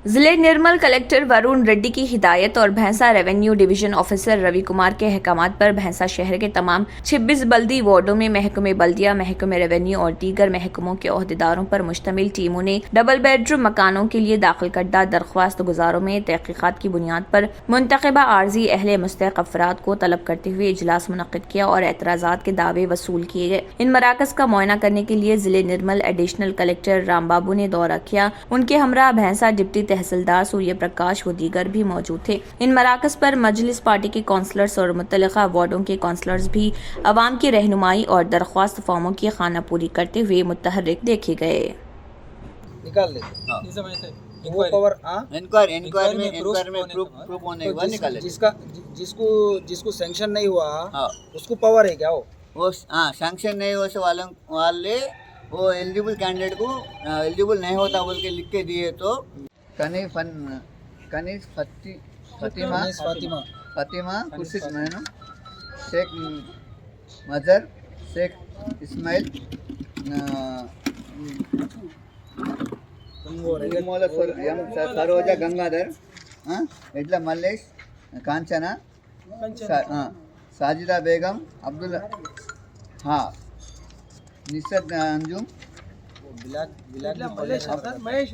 जिले निर्मल कलेक्टर वरुण रेड्डी की हिदायत और Bhainsa revenue division officer Ravi Kumar के अहकामात पर भैंसा शहर के तमाम 26 बल्दी वार्डों में महकमे बल्दिया, महकमे रेवेन्यू और दीगर महकमों के ओहदेदारों पर मुश्तमिल टीमों ने डबल बेडरूम मकानों के लिए दाखिल करदा दरख्वास्त गुजारों में तहकीकात की बुनियाद पर मुंतखबा आर्जी अहले मुस्तहक अफराद को तलब करते हुए इजलास मुनक्किद किया और एतराज़ात के दावे वसूल किए गए। इन मराकज का मुआयना करने के लिए जिले निर्मल एडिशनल कलेक्टर रामबाबू ने दौरा किया। उनके हमरा भैंसा डिप्टी तहसीलदार सूर्य प्रकाश व दीगर भी मौजूद थे। इन मराकज पर मजलिस पार्टी के काउंसलर्स और मुतल्लिका वार्डों के काउंसलर्स भी अवाम की रहनुमाई और दरख्वास्त फॉर्मों की खाना पूरी करते हुए मुतहर्रिक देखे गए। निकाल ले वो कवर इंक्वायरी में प्रूफ होने के बाद निकाले। जिसको सैंक्शन नहीं हुआ उसको पावर है क्या? वो सैंक्शन नहीं हो वाले वो एलिजिबल कैंडिडेट को एलिजिबल नहीं होता बोल के लिख के दिए तो कनीज फातिमा खुर्शीद मैनू शेख मजर शेख इस्माइल सरोजा गंगाधर एड्ला मल्लेश कांचना साजिदा बेगम अब्दुल निसरत अंजुम महेश।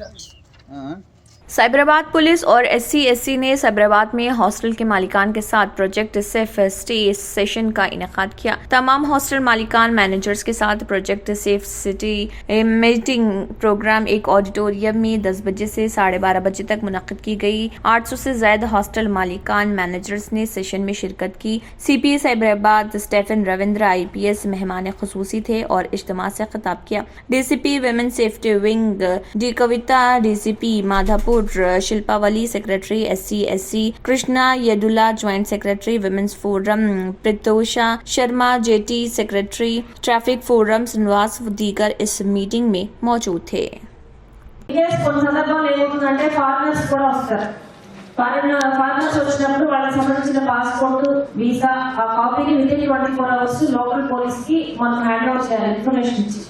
साइबराबाद पुलिस और SC/SC ने साइबराबाद में हॉस्टल के मालिकान के साथ प्रोजेक्ट सेफ स्टे सेशन का इनेकाद किया। तमाम हॉस्टल मालिकान मैनेजर्स के साथ project safe city meeting programme एक ऑडिटोरियम में 10 बजे से 12:30 बजे तक मुनक्किद की गई। 800 से ज्यादा हॉस्टल मालिकान मैनेजर्स ने सेशन में शिरकत की। CPA साइबराबाद स्टेफन रविंद्र IPS मेहमान खुसूसी थे और इज्तिमा से खिताब किया। DCP women safety wing D Kavitha, DCP Madhapur Shilpa Vali secretary SC/SC, Krishna Yedula joint secretary women's forum, Pratosha Sharma JT secretary traffic forum Srinivas व दीगर इस मीटिंग में मौजूद थे। ఫారినర్స్ వచ్చినప్పుడు వాళ్ళకి సంబంధించిన పాస్పోర్ట్ వీసా ఆ కాపీని వితిన్ 24 అవర్స్ లోకల్ పోలీస్ కి మనం హ్యాండ్ ఓవర్ చేయాలి ఇన్ఫర్మేషన్ ఇచ్చి.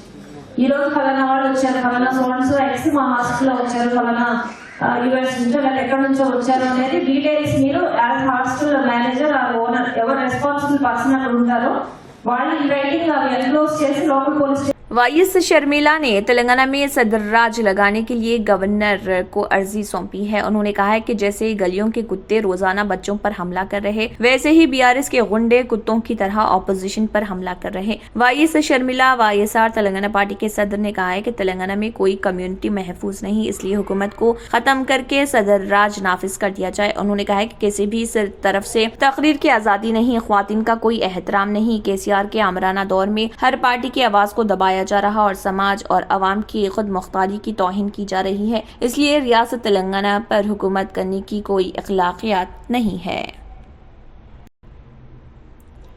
ఈ రోజు ఫలానా వాళ్ళు వచ్చారు, ఫలానా సోన్స్ ఎక్స్ మా హాస్టల్ లో వచ్చారు, ఫలానా US నుంచో లేదా ఎక్కడి నుంచో వచ్చారు అనేది డీటెయిల్స్ మీరు యాజ్ హాస్టల్ మేనేజర్ ఆ ఓనర్ ఎవరు రెస్పాన్సిబుల్ పర్సన్ అక్కడ ఉంటారో వాళ్ళు ఈ రైటింగ్ అవి ఎన్క్లోజ్ చేసి లోకల్ పోలీస్ YS शर्मिला ने तेलंगाना में सदरराज लगाने के लिए गवर्नर को अर्जी सौंपी है। उन्होंने कहा है कि जैसे गलियों के कुत्ते रोजाना बच्चों पर हमला कर रहे, वैसे ही BRS के गुंडे कुत्तों की तरह ऑपोजिशन पर हमला कर रहे। YS Sharmila YSR Telangana party के सदर ने कहा है कि तेलंगाना में कोई कम्युनिटी महफूज नहीं, इसलिए हुकूमत को खत्म करके सदरराज नाफिज कर दिया जाए। उन्होंने कहा है कि किसी भी तरफ से तकरीर की आजादी नहीं, ख्वातीन का कोई एहतराम नहीं। KCR के आमराना दौर में हर पार्टी की आवाज को दबाया जा रहा और समाज और अवाम की खुद मुख्तारी की तौहीन की जा रही है, इसलिए रियासत तेलंगाना पर हुकूमत करने की कोई अखलाकियात नहीं है।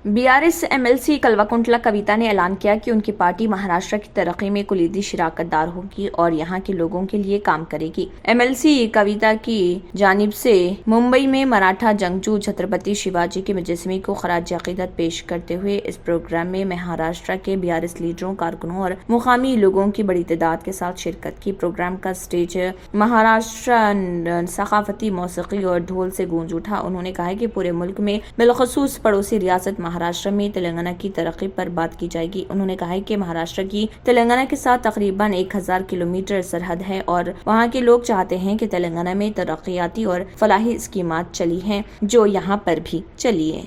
BRS MLC कल्वाकुंटला कविता ने ऐलान किया कि उनकी पार्टी महाराष्ट्र की तरक्की में कुलीदी शिराकतदार होगी और यहाँ के लोगों के लिए काम करेगी। MLC कविता की जानिब से मुंबई में मराठा जंगजू छत्रपति शिवाजी के मुजस्समे को खराज अकीदत पेश करते हुए इस प्रोग्राम में महाराष्ट्र के BRS लीडरों, कारकुनों और मुकामी लोगों की बड़ी तादाद के साथ शिरकत की। प्रोग्राम का स्टेज महाराष्ट्र सकाफती मौसीकी और ढोल से गूंज उठा। उन्होंने कहा कि पूरे मुल्क में बिलखसूस पड़ोसी रियासत महाराष्ट्र में तेलंगाना की तरक्की पर बात की जाएगी। उन्होंने कहा है कि महाराष्ट्र की तेलंगाना के साथ तकरीबन 1000 किलोमीटर सरहद है और वहाँ के लोग चाहते हैं कि तेलंगाना में तरक्याती और फलाही स्कीमात चली हैं जो यहाँ पर भी चली है।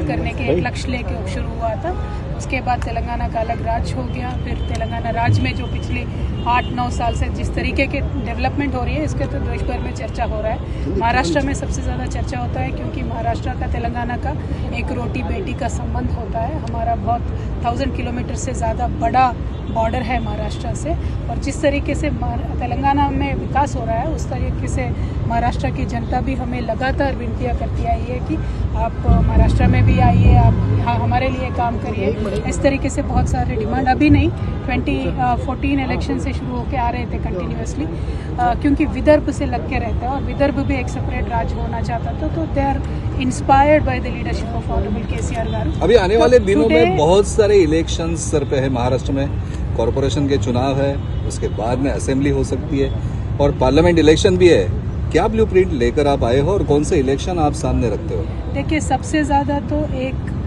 करने के एक लक्ष्य लेके शुरू हुआ था। उसके बाद तेलंगाना का अलग राज्य हो गया। फिर तेलंगाना राज्य में जो पिछले 8-9 साल से जिस तरीके के डेवलपमेंट हो रही है, इसके तो देश भर में चर्चा हो रहा है। महाराष्ट्र में सबसे ज़्यादा चर्चा होता है क्योंकि महाराष्ट्र का तेलंगाना का एक रोटी बेटी का संबंध होता है। हमारा बहुत 1000 किलोमीटर से ज़्यादा बड़ा बॉर्डर है महाराष्ट्र से, और जिस तरीके से तेलंगाना में विकास हो रहा है उस तरीके से महाराष्ट्र की जनता भी हमें लगातार विनतियाँ करती आई है कि आप महाराष्ट्र में भी आइए, आप यहाँ हमारे लिए काम करिए। इस तरीके से बहुत सारे डिमांड अभी नहीं 2014 इलेक्शन से शुरू होकर आ रहे थे कंटिन्यूसली, क्योंकि विदर्भ से लग के रहते हैं और विदर्भ भी एक सेपरेट राज्य होना चाहता था। तो they are inspired by the leadership of honourable KCR garu. अभी आने वाले दिनों में बहुत सारे इलेक्शंस सर पे है। महाराष्ट्र में कॉरपोरेशन के चुनाव है, उसके बाद में असेंबली हो सकती है। और पार्लियामेंट इलेक्शन भी है, क्या ब्लूप्रिंट लेकर आप आए हो और कौन से इलेक्शन आप सामने रखते हो? देखिए, सबसे ज़्यादा तो एक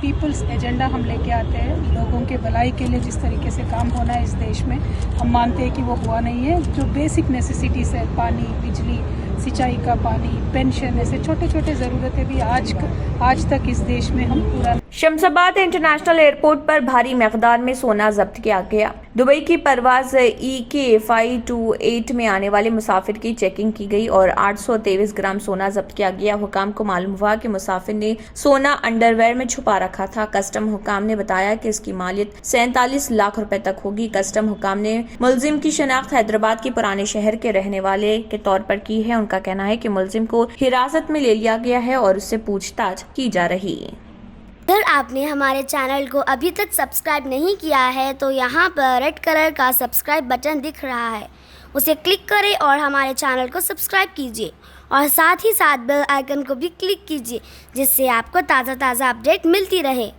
पीपल्स एजेंडा हम लेके आते हैं। लोगों के भलाई के लिए जिस तरीके से काम होना है इस देश में, हम मानते हैं कि वो हुआ नहीं है। जो बेसिक नेसेसिटीज़ है, पानी, बिजली, सिंचाई का पानी, पेंशन, ऐसे छोटे छोटे ज़रूरतें भी आज तक इस देश में हम पूरा। शमशाबाद इंटरनेशनल एयरपोर्ट पर भारी मकदार में सोना जब्त किया गया। दुबई की परवाज EK 528 में आने वाले मुसाफिर की चेकिंग की गई और 823 ग्राम सोना जब्त किया गया। हुकाम को मालूम हुआ कि मुसाफिर ने सोना अंडरवेयर में छुपा रखा था। कस्टम हुकाम ने बताया कि इसकी मालियत 47 लाख रुपए तक होगी। कस्टम हुकाम ने मुलजिम की शनाख्त हैदराबाद के पुराने शहर के रहने वाले के तौर पर की है। उनका कहना है कि मुलजिम को हिरासत में ले लिया गया है और उससे पूछताछ की जा रही है। अगर आपने हमारे चैनल को अभी तक सब्सक्राइब नहीं किया है तो यहाँ पर रेड कलर का सब्सक्राइब बटन दिख रहा है, उसे क्लिक करें और हमारे चैनल को सब्सक्राइब कीजिए और साथ ही साथ बेल आइकन को भी क्लिक कीजिए, जिससे आपको ताज़ा अपडेट मिलती रहे।